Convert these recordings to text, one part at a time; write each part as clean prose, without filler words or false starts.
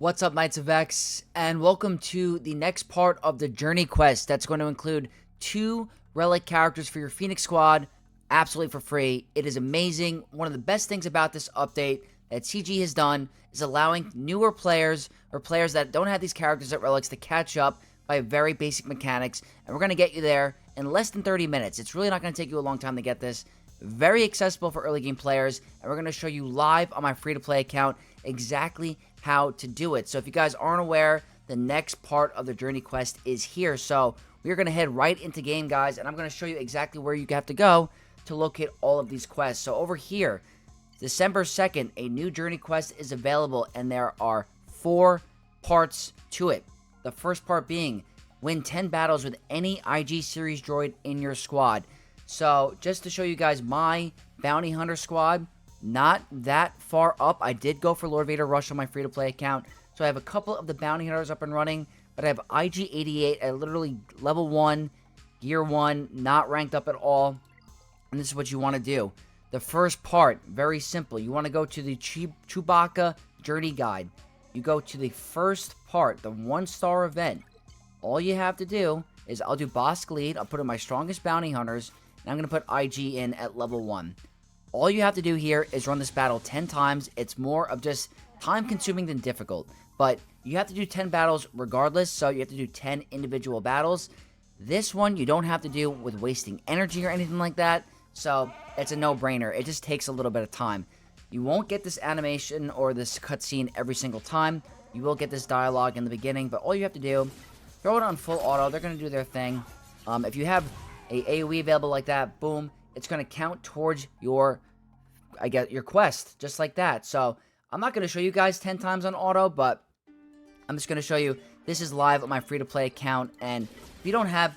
What's up, Knights of X, and welcome to the next part of the Journey Quest that's going to include 2 Relic characters for your Phoenix Squad, absolutely for free. It is amazing. One of the best things about this update that CG has done is allowing newer players or players that don't have these characters at Relics to catch up by very basic mechanics, and we're going to get you there in less than 30 minutes. It's really not going to take you a long time to get this. Very accessible for early game players, and we're going to show you live on my free-to-play account exactly how to do it. So if you guys aren't aware, the next part of the Journey Quest is here. So we're going to head right into game, guys, and I'm going to show you exactly where you have to go to locate all of these quests. So over here, December 2nd, a new Journey Quest is available, and there are 4 parts to it. The first part being, win 10 battles with any IG series droid in your squad. So just to show you guys my Bounty Hunter squad, not that far up. I did go for Lord Vader Rush on my free-to-play account, so I have a couple of the Bounty Hunters up and running, but I have IG-88 at literally level 1, Gear 1, not ranked up at all, and this is what you want to do. The first part, very simple. You want to go to the Chewbacca Journey Guide. You go to the first part, the 1-star event. All you have to do is, I'll do Bosk Lead, I'll put in my strongest Bounty Hunters, and I'm going to put IG in at level 1. All you have to do here is run this battle 10 times. It's more of just time-consuming than difficult. But you have to do 10 battles regardless, so you have to do 10 individual battles. This one you don't have to do with wasting energy or anything like that, so it's a no-brainer. It just takes a little bit of time. You won't get this animation or this cutscene every single time. You will get this dialogue in the beginning, but all you have to do, throw it on full auto. They're going to do their thing. If you have a AoE available like that, boom, it's going to count towards your quest, just like that. So I'm not going to show you guys 10 times on auto, but I'm just going to show you this is live on my free-to-play account. And if you don't have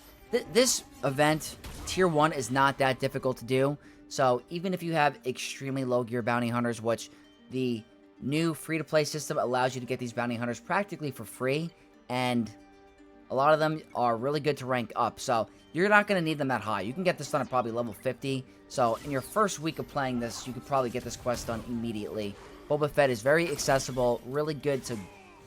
this event, tier 1 is not that difficult to do. So even if you have extremely low gear bounty hunters, which the new free-to-play system allows you to get these bounty hunters practically for free, and a lot of them are really good to rank up, so you're not going to need them that high. You can get this done at probably level 50, so in your first week of playing this, you could probably get this quest done immediately. Boba Fett is very accessible, really good to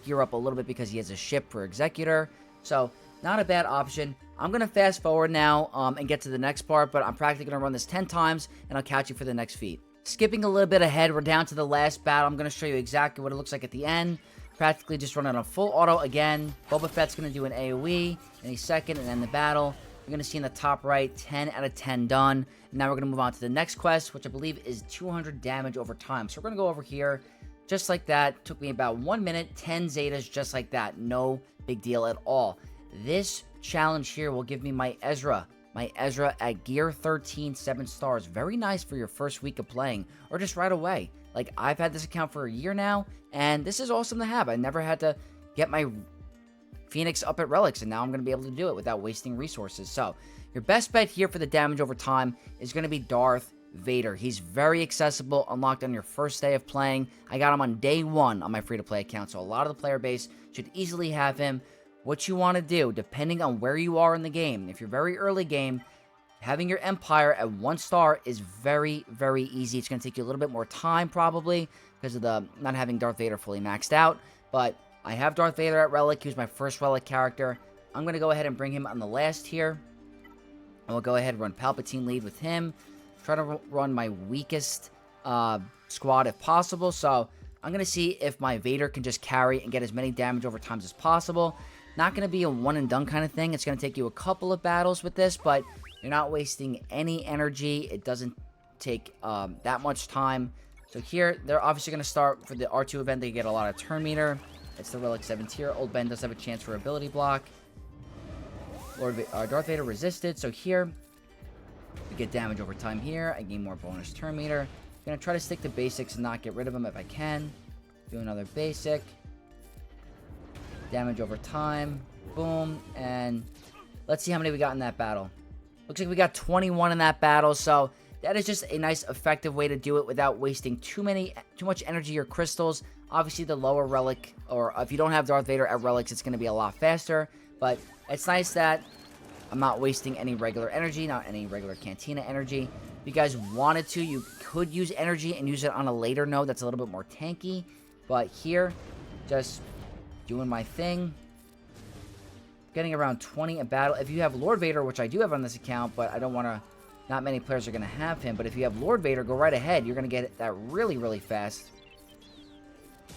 gear up a little bit because he has a ship for Executor, so not a bad option. I'm going to fast forward now and get to the next part, but I'm practically going to run this 10 times, and I'll catch you for the next feat. Skipping a little bit ahead, we're down to the last battle. I'm going to show you exactly what it looks like at the end. Practically just run it on full auto again. Boba Fett's going to do an AoE in a second and end the battle. You're going to see in the top right, 10 out of 10 done. And now we're going to move on to the next quest, which I believe is 200 damage over time. So we're going to go over here just like that. Took me about 1 minute, 10 Zetas just like that. No big deal at all. This challenge here will give me my Ezra at gear 13, 7 stars. Very nice for your first week of playing, or just right away. Like, I've had this account for a year now, and this is awesome to have. I never had to get my Phoenix up at Relics, and now I'm going to be able to do it without wasting resources. So, your best bet here for the damage over time is going to be Darth Vader. He's very accessible, unlocked on your first day of playing. I got him on day 1 on my free-to-play account, so a lot of the player base should easily have him. What you want to do, depending on where you are in the game, if you're very early game, having your Empire at 1 star is very, very easy. It's going to take you a little bit more time, probably, because of the not having Darth Vader fully maxed out. But I have Darth Vader at Relic. He was my first Relic character. I'm going to go ahead and bring him on the last tier. And we'll go ahead and run Palpatine lead with him. Try to run my weakest squad if possible. So I'm going to see if my Vader can just carry and get as many damage over times as possible. Not going to be a one-and-done kind of thing. It's going to take you a couple of battles with this, but you're not wasting any energy. It doesn't take that much time. So here, they're obviously going to start for the R2 event. They get a lot of turn meter. It's the Relic 7 tier. Old Ben does have a chance for ability block. Darth Vader resisted. So here, we get damage over time here. I gain more bonus turn meter. I'm going to try to stick to basics and not get rid of them if I can. Do another basic. Damage over time. Boom. And let's see how many we got in that battle. Looks like we got 21 in that battle, so that is just a nice, effective way to do it without wasting too much energy or crystals. Obviously, the lower Relic, or if you don't have Darth Vader at Relics, it's going to be a lot faster. But it's nice that I'm not wasting any regular energy, not any regular Cantina energy. If you guys wanted to, you could use energy and use it on a later node that's a little bit more tanky. But here, just doing my thing. Getting around 20 a battle. If you have Lord Vader, which I do have on this account, but I don't want to... Not many players are going to have him. But if you have Lord Vader, go right ahead. You're going to get that really, really fast.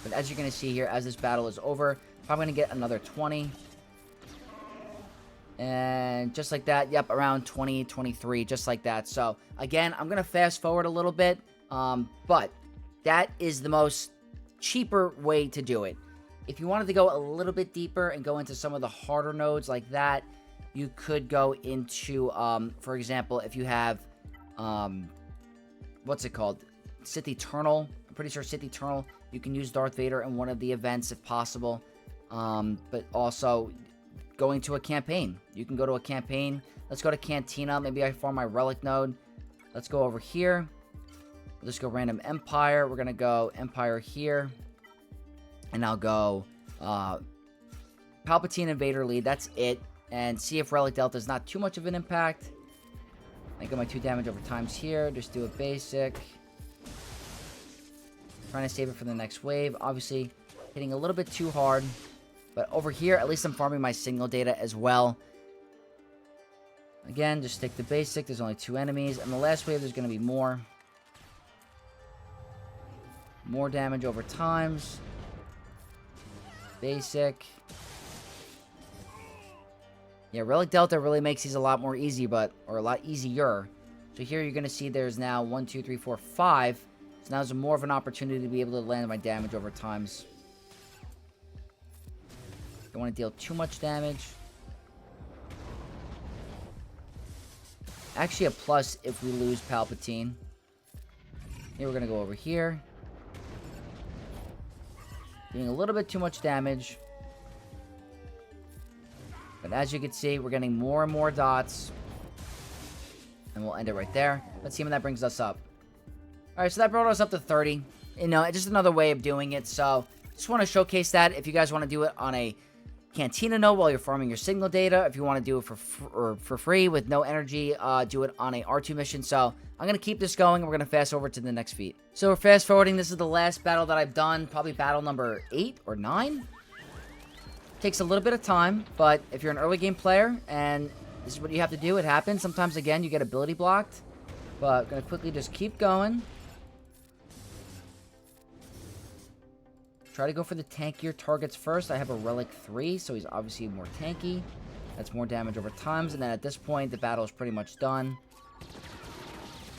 But as you're going to see here, as this battle is over, probably going to get another 20. And just like that, yep, around 20, 23, just like that. So, again, I'm going to fast forward a little bit. But that is the most cheaper way to do it. If you wanted to go a little bit deeper and go into some of the harder nodes like that, you could go into, for example, if you have, what's it called? Sith Eternal. I'm pretty sure Sith Eternal. You can use Darth Vader in one of the events if possible. But also going to a campaign. You can go to a campaign. Let's go to Cantina. Maybe I farm my Relic node. Let's go over here. Let's go random Empire. We're going to go Empire here. And I'll go Palpatine and Vader lead. That's it. And see if Relic Delta is not too much of an impact. I get my 2 damage over times here. Just do a basic. Trying to save it for the next wave. Obviously, hitting a little bit too hard. But over here, at least I'm farming my signal data as well. Again, just stick to basic. There's only 2 enemies. And the last wave, there's going to be more. More damage over times. Basic. Yeah, Relic Delta really makes these a lot more easy, or a lot easier. So here you're going to see there's now 1, 2, 3, 4, 5. So now there's more of an opportunity to be able to land my damage over times. Don't want to deal too much damage. Actually a plus if we lose Palpatine. Here we're going to go over here. Doing a little bit too much damage. But as you can see, we're getting more and more dots. And we'll end it right there. Let's see when that brings us up. Alright, so that brought us up to 30. You know, just another way of doing it. So, just want to showcase that. If you guys want to do it on a Cantina node while you're farming your signal data. If you want to do it for free with no energy, do it on a R2 mission. So, I'm going to keep this going. We're going to fast forward to the next feat. So, we're fast forwarding. This is the last battle that I've done. Probably battle number 8 or 9. Takes a little bit of time, but if you're an early game player and this is what you have to do, it happens. Sometimes, again, you get ability blocked. But I'm going to quickly just keep going. Try to go for the tankier targets first. I have a Relic 3, so he's obviously more tanky. That's more damage over times. And then at this point, the battle is pretty much done.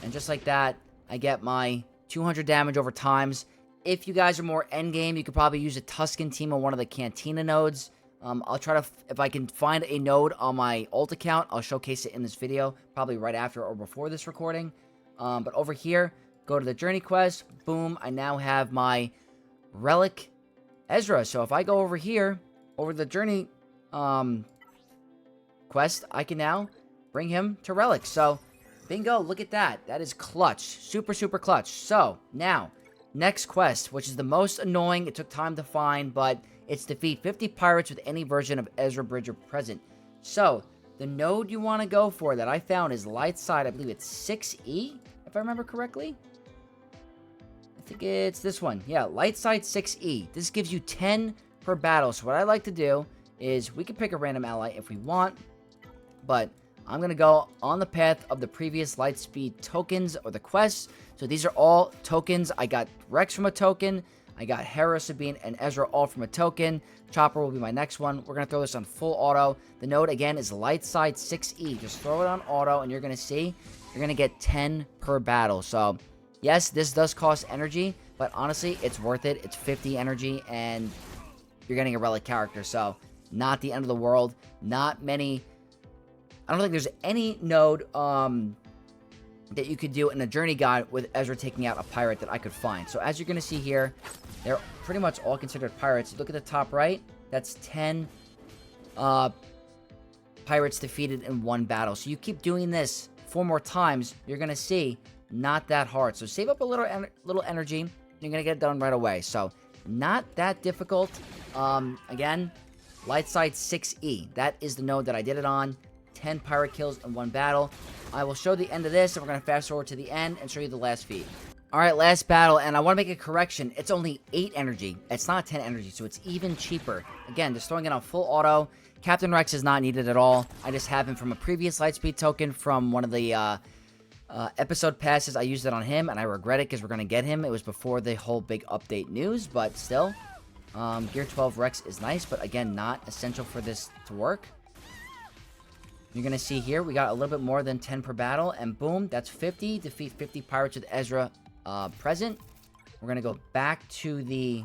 And just like that, I get my 200 damage over times. If you guys are more endgame, you could probably use a Tusken team on one of the Cantina nodes. I'll try to, if I can find a node on my alt account, I'll showcase it in this video, probably right after or before this recording. But over here, go to the journey quest. Boom, I now have my Relic Ezra. So if I go over here, over the journey quest, I can now bring him to Relic. So, bingo, look at that. That is clutch. Super, super clutch. So, now, next quest, which is the most annoying. It took time to find, but it's defeat 50 pirates with any version of Ezra Bridger Present. So, the node you want to go for that I found is light side. I believe it's 6E, if I remember correctly. I think it's this one. Yeah, light side 6E. This gives you 10 per battle. So, what I like to do is we can pick a random ally if we want, but I'm going to go on the path of the previous light speed tokens or the quests. So these are all tokens. I got Rex from a token. I got Hera, Sabine, and Ezra all from a token. Chopper will be my next one. We're going to throw this on full auto. The node, again, is light side 6E. Just throw it on auto, and you're going to see you're going to get 10 per battle. So, yes, this does cost energy, but honestly, it's worth it. It's 50 energy, and you're getting a Relic character. So, not the end of the world. Not many... I don't think there's any node that you could do in a journey guide with Ezra taking out a pirate that I could find. So as you're going to see here, they're pretty much all considered pirates. Look at the top right. That's 10 pirates defeated in one battle. So you keep doing this 4 more times, you're going to see not that hard. So save up a little energy. You're going to get it done right away. So not that difficult. Again, light side 6E. That is the node that I did it on. 10 pirate kills in one battle. I will show the end of this, and we're going to fast forward to the end and show you the last feat. Alright, last battle, and I want to make a correction. It's only 8 energy. It's not 10 energy, so it's even cheaper. Again, just throwing it on full auto. Captain Rex is not needed at all. I just have him from a previous Lightspeed token from one of the episode passes. I used it on him, and I regret it because we're going to get him. It was before the whole big update news, but still. Gear 12 Rex is nice, but again, not essential for this to work. You're going to see here, we got a little bit more than 10 per battle, and boom, that's 50. Defeat 50 pirates with Ezra Present. We're going to go back to the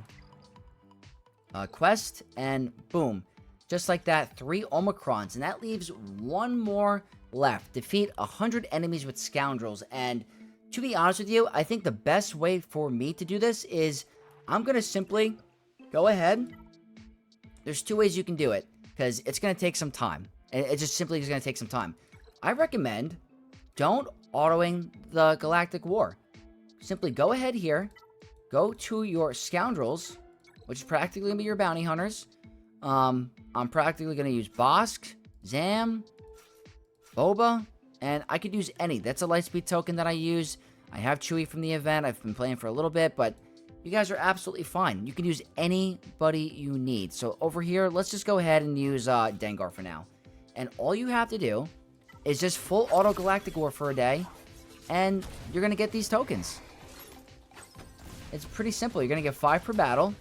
quest, and boom. Just like that, 3 Omicrons, and that leaves 1 more left. Defeat 100 enemies with Scoundrels, and to be honest with you, I think the best way for me to do this is I'm going to simply go ahead. There's 2 ways you can do it, because it's going to take some time. It just simply is going to take some time. I recommend don't autoing the Galactic War. Simply go ahead here, go to your Scoundrels, which is practically going to be your bounty hunters. I'm practically going to use Bosk, Zam, Boba, and I could use any. That's a Lightspeed token that I use. I have Chewie from the event. I've been playing for a little bit, but you guys are absolutely fine. You can use anybody you need. So over here, let's just go ahead and use Dengar for now. And all you have to do is just full auto Galactic War for a day, and you're going to get these tokens. It's pretty simple. You're going to get 5 per battle.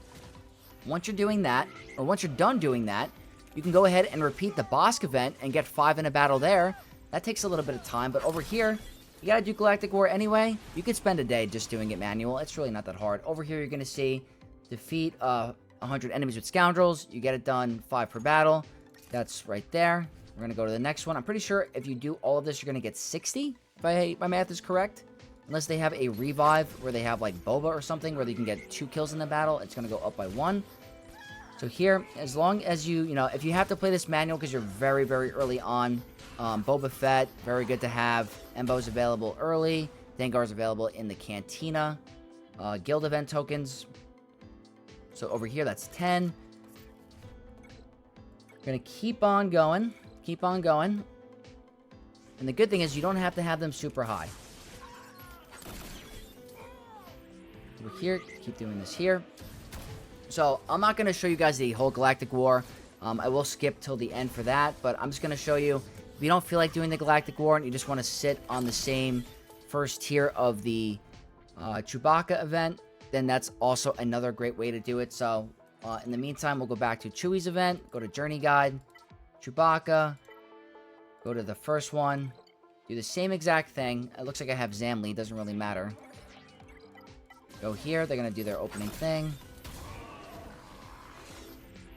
Once you're doing that, or once you're done doing that, you can go ahead and repeat the Bosk event and get 5 in a battle there. That takes a little bit of time, but over here, you gotta do Galactic War anyway. You could spend a day just doing it manual. It's really not that hard. Over here, you're gonna see defeat 100 enemies with Scoundrels. You get it done 5 per battle. That's right there. We're gonna go to the next one. I'm pretty sure if you do all of this, you're gonna get 60, if my math is correct. Unless they have a revive where they have like Boba or something where you can get 2 kills in the battle, it's going to go up by 1. So here, as long as you know, if you have to play this manual because you're very, very early on, Boba Fett, very good to have. Embo's available early. Dengar's available in the Cantina. Guild event tokens. So over here, that's 10. We're going to keep on going. Keep on going. And the good thing is you don't have to have them super high. Over here, keep doing this here. So I'm not going to show you guys the whole Galactic War. I will skip till the end for that, but I'm just going to show you if you don't feel like doing the Galactic War and you just want to sit on the same first tier of the Chewbacca event, then that's also another great way to do it. So in the meantime, we'll go back to Chewie's event, go to Journey Guide, Chewbacca, go to the first one, do the same exact thing. It looks like I have Zamli, doesn't really matter. Go here, they're going to do their opening thing.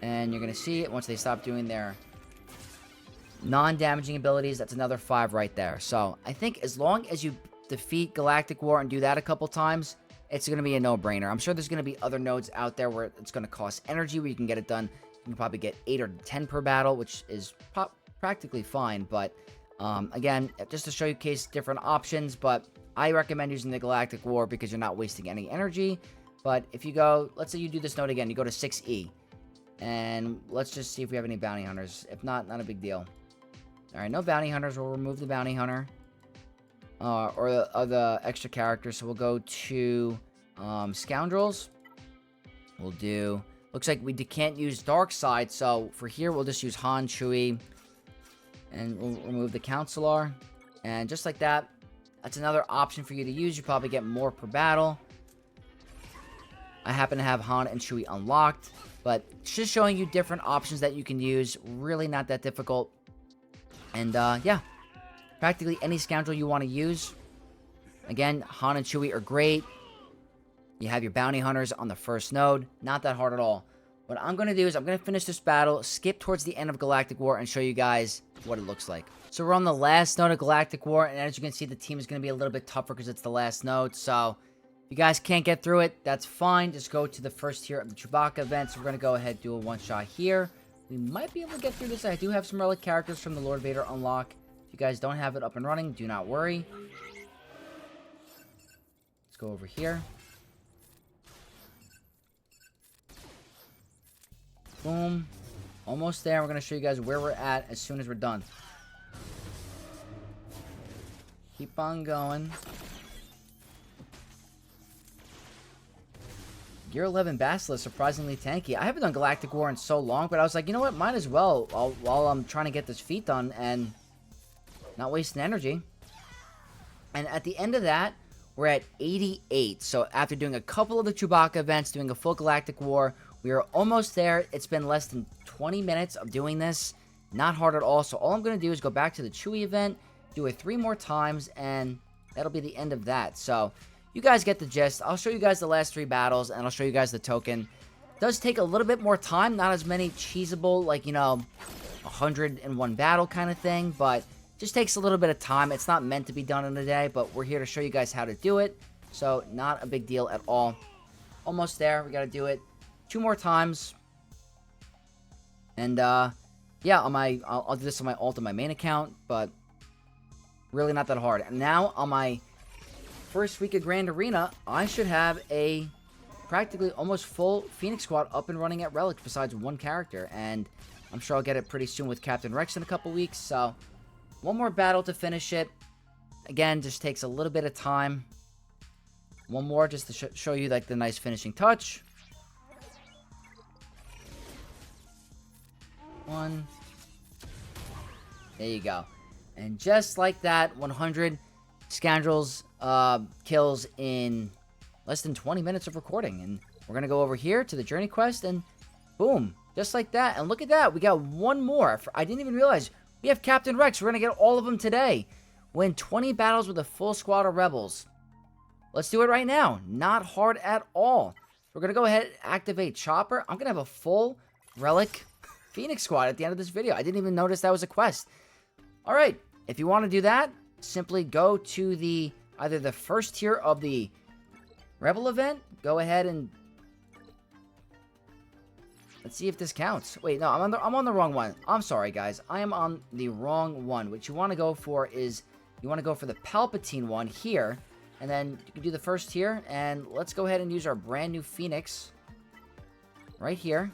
And you're going to see it once they stop doing their non-damaging abilities. That's another 5 right there. So I think as long as you defeat Galactic War and do that a couple times, it's going to be a no-brainer. I'm sure there's going to be other nodes out there where it's going to cost energy where you can get it done. You can probably get 8 or 10 per battle, which is practically fine. But again, just to showcase different options, but I recommend using the Galactic War because you're not wasting any energy. But if you go, let's say you do this node again, you go to 6E. And let's just see if we have any bounty hunters. If not, not a big deal. Alright, no bounty hunters. We'll remove the bounty hunter. Or the extra characters. So we'll go to Scoundrels. We'll do... Looks like we can't use Dark Side. So for here, we'll just use Han, Chewie. And we'll remove the Counselor. And just like that, that's another option for you to use. You probably get more per battle. I happen to have Han and Chewie unlocked. But it's just showing you different options that you can use. Really not that difficult. And yeah. Practically any Scoundrel you want to use. Again, Han and Chewie are great. You have your bounty hunters on the first node. Not that hard at all. What I'm going to do is I'm going to finish this battle, skip towards the end of Galactic War, and show you guys what it looks like. So we're on the last node of Galactic War, and as you can see, the team is going to be a little bit tougher because it's the last node. So if you guys can't get through it, that's fine. Just go to the first tier of the Chewbacca event. So we're going to go ahead and do a one-shot here. We might be able to get through this. I do have some relic characters from the Lord Vader unlock. If you guys don't have it up and running, do not worry. Let's go over here. Boom. Almost there. We're going to show you guys where we're at as soon as we're done. Keep on going. Gear 11 Basilisk, surprisingly tanky. I haven't done Galactic War in so long, but I was like, you know what? Might as well while I'm trying to get this feat done and not wasting energy. And at the end of that, we're at 88. So after doing a couple of the Chewbacca events, doing a full Galactic War, we are almost there. It's been less than 20 minutes of doing this. Not hard at all. So all I'm going to do is go back to the Chewie event, do it 3 more times, and that'll be the end of that. So you guys get the gist. I'll show you guys the last 3 battles, and I'll show you guys the token. It does take a little bit more time. Not as many cheesable, like, you know, 101 battle kind of thing, but just takes a little bit of time. It's not meant to be done in a day, but we're here to show you guys how to do it. So not a big deal at all. Almost there. We got to do it 2 more times. And yeah, I'll do this on my alt on my main account, but really not that hard. And now on my first week of Grand Arena, I should have a practically almost full Phoenix squad up and running at Relic besides 1 character, and I'm sure I'll get it pretty soon with Captain Rex in a couple weeks. So 1 more battle to finish it. Again, just takes a little bit of time. 1 more just to show you like the nice finishing touch. 1. There you go. And just like that, 100 Scoundrels kills in less than 20 minutes of recording. And we're going to go over here to the Journey Quest, and boom, just like that. And look at that, we got 1 more. I didn't even realize we have Captain Rex. We're going to get all of them today. Win 20 battles with a full squad of rebels. Let's do it right now. Not hard at all. We're going to go ahead and activate Chopper. I'm going to have a full Relic Phoenix squad at the end of this video. I didn't even notice that was a quest. All right, if you want to do that, simply go to either the first tier of the Rebel event. Go ahead and let's see if this counts. Wait, no, I'm on the wrong one. I'm sorry, guys. I am on the wrong one. What you want to go for is you want to go for the Palpatine one here, and then you can do the first tier. And let's go ahead and use our brand new Phoenix right here.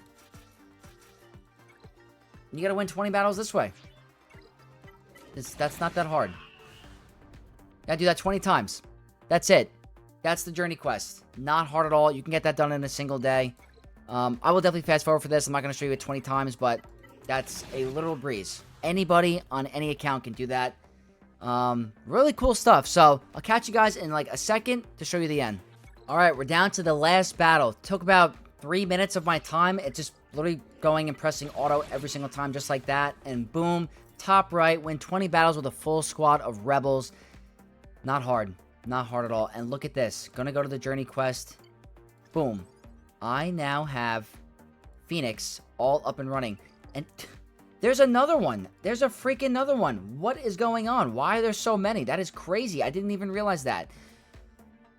You got to win 20 battles this way. That's not that hard. Gotta do that 20 times. That's it. That's the Journey Quest. Not hard at all. You can get that done in a single day. I will definitely fast forward for this. I'm not going to show you it 20 times, but that's a literal breeze. Anybody on any account can do that. Really cool stuff. So I'll catch you guys in like a second to show you the end. All right, we're down to the last battle. Took about 3 minutes of my time. It's just literally going and pressing auto every single time, just like that. And boom, top right, win 20 battles with a full squad of rebels. Not hard. Not hard at all. And look at this. Gonna go to the Journey Quest. Boom. I now have Phoenix all up and running. And there's another one. There's a freaking another one. What is going on? Why are there so many? That is crazy. I didn't even realize that.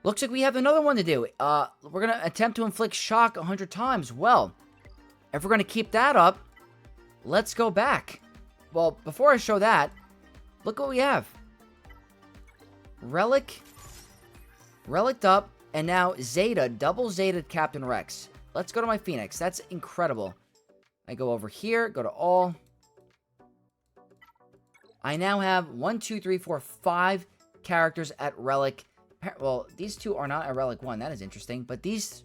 Looks like we have another one to do. We're going to attempt to inflict shock 100 times. Well, if we're going to keep that up, let's go back. Well, before I show that, look what we have. Relic. Relic up. And now Zeta, double Zeta Captain Rex. Let's go to my Phoenix. That's incredible. I go over here, go to all. I now have 1, 2, 3, 4, 5 characters at Relic. Well, these 2 are not at Relic 1. That is interesting. But these...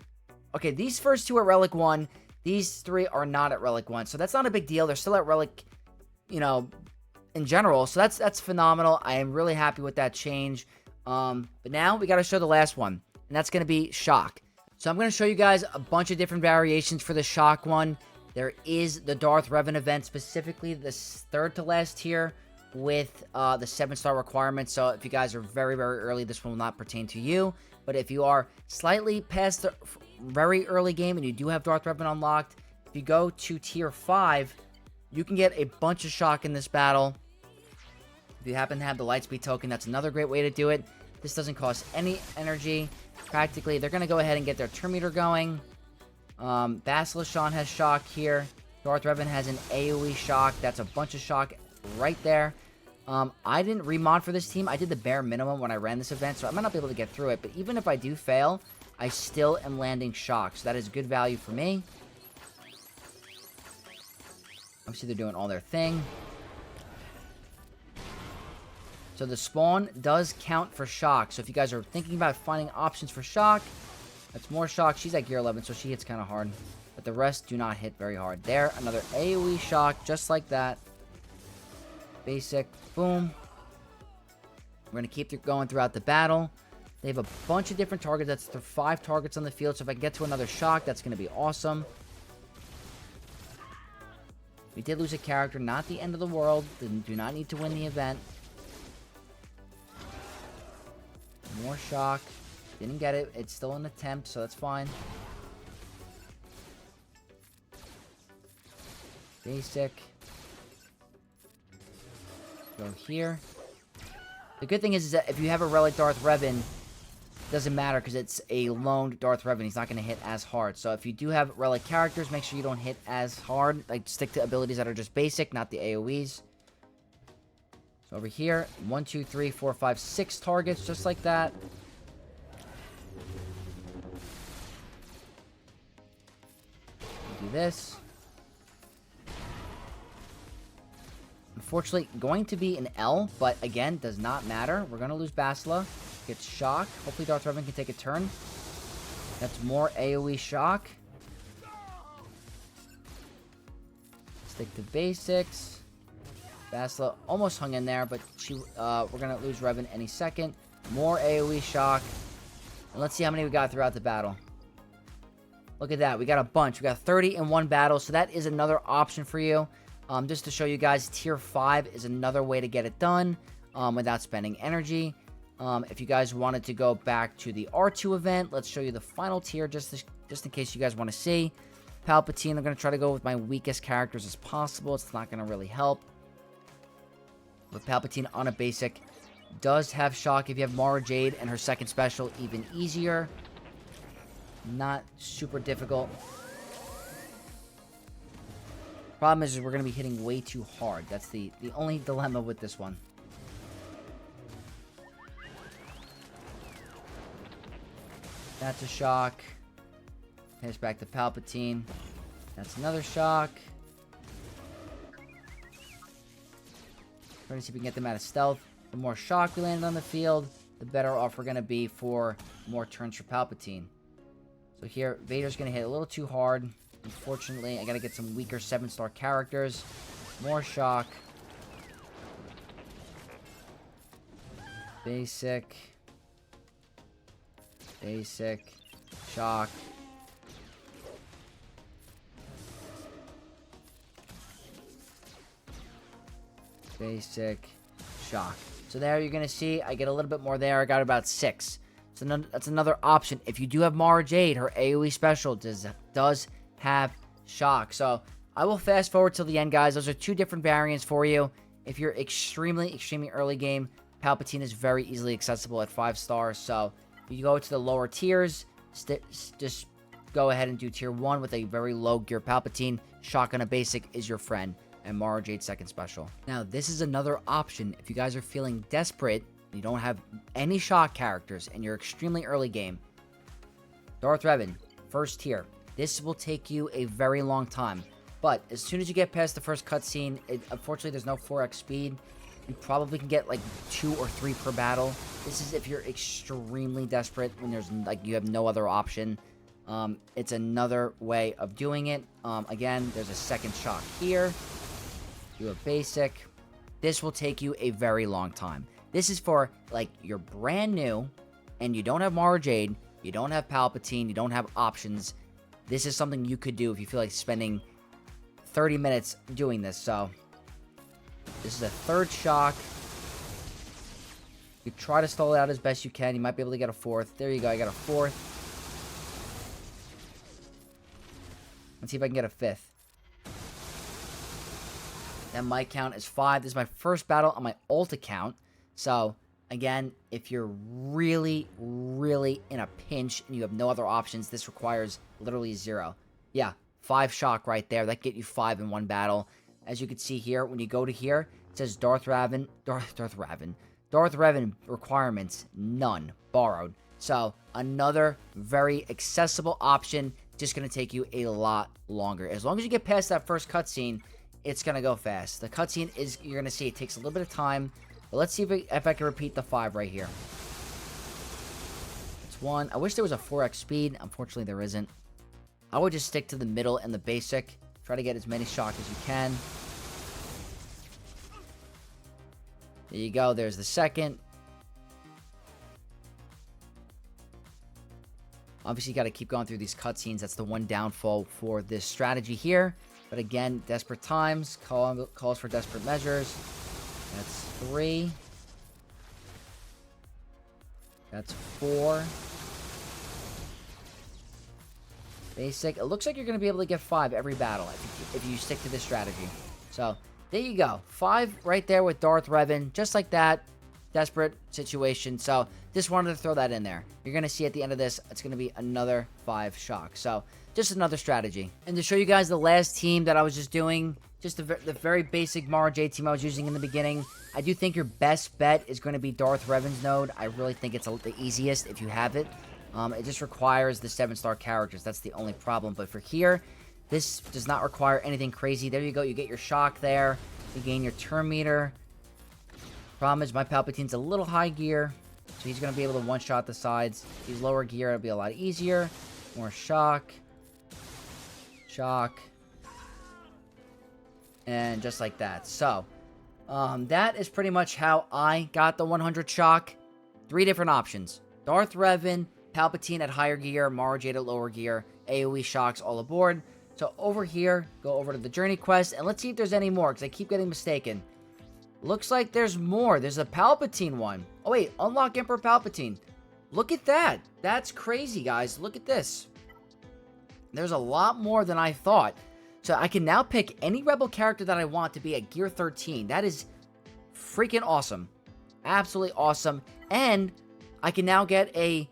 Okay, these first 2 are Relic 1. These 3 are not at Relic 1. So that's not a big deal. They're still at Relic, you know, in general. So that's phenomenal. I am really happy with that change. But now we got to show the last one. And that's going to be Shock. So I'm going to show you guys a bunch of different variations for the Shock one. There is the Darth Revan event, specifically the 3rd to last tier with the 7-star requirement. So if you guys are very, very early, this will not pertain to you. But if you are slightly past the very early game and you do have Darth Revan unlocked, if you go to tier 5, you can get a bunch of Shock in this battle. If you happen to have the Lightspeed token, that's another great way to do it. This doesn't cost any energy. Practically, they're going to go ahead and get their turn meter going. Basilisk Sean has Shock here. Darth Revan has an AoE Shock. That's a bunch of Shock right there. I didn't remod for this team. I did the bare minimum when I ran this event, so I might not be able to get through it. But even if I do fail, I still am landing Shock. So that is good value for me. Obviously, they're doing all their thing. So the spawn does count for Shock. So if you guys are thinking about finding options for Shock, That's more shock. She's at gear 11, so she hits kind of hard. But the rest do not hit very hard. There, another AoE shock, just like that. Basic. Boom. We're going to keep going throughout the battle. They have a bunch of different targets. That's 5 targets on the field. So if I can get to another shock, that's going to be awesome. We did lose a character. Not the end of the world. Do not need to win the event. More shock. Didn't get it. It's still an attempt, so that's fine. Basic. Go here. The good thing is that if you have a Relic Darth Revan, it doesn't matter because it's a lone Darth Revan. He's not going to hit as hard. So if you do have Relic characters, make sure you don't hit as hard. Like, stick to abilities that are just basic, not the AoEs. So over here, 1, 2, 3, 4, 5, 6 targets, just like that. Do this. Unfortunately, going to be an L, but again, does not matter. We're going to lose Basila. Gets shock. Hopefully Darth Revan can take a turn. That's more AoE shock. Stick to basics. Basila almost hung in there, but we're going to lose Revan any second. More AoE shock. And let's see how many we got throughout the battle. Look at that. We got a bunch. We got 30 in one battle, so that is another option for you. Just to show you guys, Tier 5 is another way to get it done without spending energy. If you guys wanted to go back to the R2 event, let's show you the final tier just in case you guys want to see. Palpatine, I'm going to try to go with my weakest characters as possible. It's not going to really help. But Palpatine on a basic does have shock. If you have Mara Jade and her second special, even easier. Not super difficult. Problem is we're going to be hitting way too hard. That's the only dilemma with this one. That's a shock. Here's back to Palpatine. That's another shock. Trying to see if we can get them out of stealth. The more shock we landed on the field, the better off we're going to be for more turns for Palpatine. So here, Vader's going to hit a little too hard. Unfortunately, I got to get some weaker 7-star characters. More shock. Basic. Basic. Shock. Basic. Shock. So there you're going to see, I get a little bit more there. I got about 6. So that's another option. If you do have Mara Jade, her AoE special does have shock. So I will fast forward till the end, guys. Those are 2 different variants for you. If you're extremely early game, Palpatine is very easily accessible at 5 stars. So if you go to the lower tiers, just go ahead and do tier 1 with a very low gear Palpatine. Shock on a basic is your friend, and Mara Jade second special. Now, this is another option if you guys are feeling desperate, you don't have any shock characters, and you're extremely early game. Darth Revan, first tier. This will take you a very long time, but as soon as you get past the first cutscene, unfortunately there's no 4x speed. You probably can get like 2 or 3 per battle. This is if you're extremely desperate when there's like you have no other option. It's another way of doing it. Again, there's a second shock here. Do a basic. This will take you a very long time. This is for like you're brand new and you don't have Mara Jade, you don't have Palpatine, you don't have options. This is something you could do if you feel like spending 30 minutes doing this. So this is a third shock. You try to stall it out as best you can. You might be able to get a 4th. There you go. I got a 4th. Let's see if I can get a 5th. Then my count is 5. This is my first battle on my alt account. So again, if you're really in a pinch and you have no other options, this requires literally 0. Yeah, 5 shock right there. That get you 5 in one battle. As you can see here, when you go to here, it says Darth Revan requirements, none, borrowed. So another very accessible option, just going to take you a lot longer. As long as you get past that first cutscene, it's going to go fast. The cutscene is, you're going to see, it takes a little bit of time. But let's see if I can repeat the 5 right here. It's That's 1. I wish there was a 4x speed. Unfortunately, there isn't. I would just stick to the middle and the basic. Try to get as many shock as you can. There you go. There's the second. Obviously, you got to keep going through these cutscenes. That's the one downfall for this strategy here. But again, desperate times calls for desperate measures. That's 3. That's 4. Basic. It looks like you're going to be able to get 5 every battle if you stick to this strategy. So, there you go. 5 right there with Darth Revan. Just like that. Desperate situation. So, just wanted to throw that in there. You're going to see at the end of this, it's going to be another 5 shock. So, just another strategy. And to show you guys the last team that I was just doing, just the very basic Mara J team I was using in the beginning, I do think your best bet is going to be Darth Revan's node. I really think it's the easiest if you have it. It just requires the 7-star characters. That's the only problem. But for here, this does not require anything crazy. There you go. You get your shock there. You gain your turn meter. Problem is, my Palpatine's a little high gear, so he's going to be able to one-shot the sides. If he's lower gear, it'll be a lot easier. More shock. Shock. And just like that. So, that is pretty much how I got the 100 shock. 3 different options. Darth Revan, Palpatine at higher gear, Mara Jade at lower gear, AoE shocks all aboard. So over here, go over to the Journey Quest, and let's see if there's any more, because I keep getting mistaken. Looks like there's more. There's a Palpatine one. Oh wait, unlock Emperor Palpatine. Look at that. That's crazy, guys. Look at this. There's a lot more than I thought. So I can now pick any Rebel character that I want to be at Gear 13. That is freaking awesome. Absolutely awesome. And I can now get a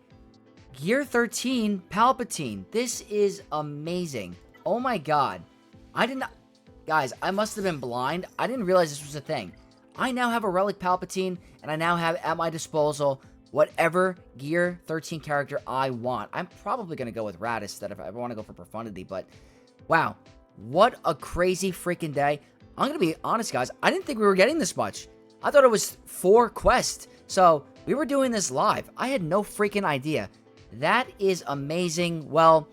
Gear 13 Palpatine. This is amazing. Oh my god. I did not... Guys, I must have been blind. I didn't realize this was a thing. I now have a Relic Palpatine, and I now have at my disposal whatever Gear 13 character I want. I'm probably going to go with Radis instead if I ever want to go for Profundity, but wow. What a crazy freaking day. I'm going to be honest, guys. I didn't think we were getting this much. I thought it was 4 quests. So, we were doing this live. I had no freaking idea. That is amazing. Well,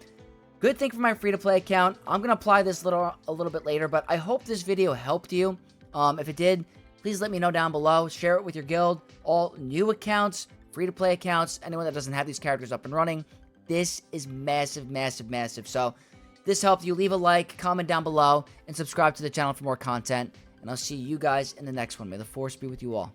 good thing for my free-to-play account. I'm going to apply this a little bit later, but I hope this video helped you. If it did, please let me know down below. Share it with your guild. All new accounts, free-to-play accounts, anyone that doesn't have these characters up and running. This is massive, massive, massive. So, if this helped you, leave a like, comment down below, and subscribe to the channel for more content. And I'll see you guys in the next one. May the Force be with you all.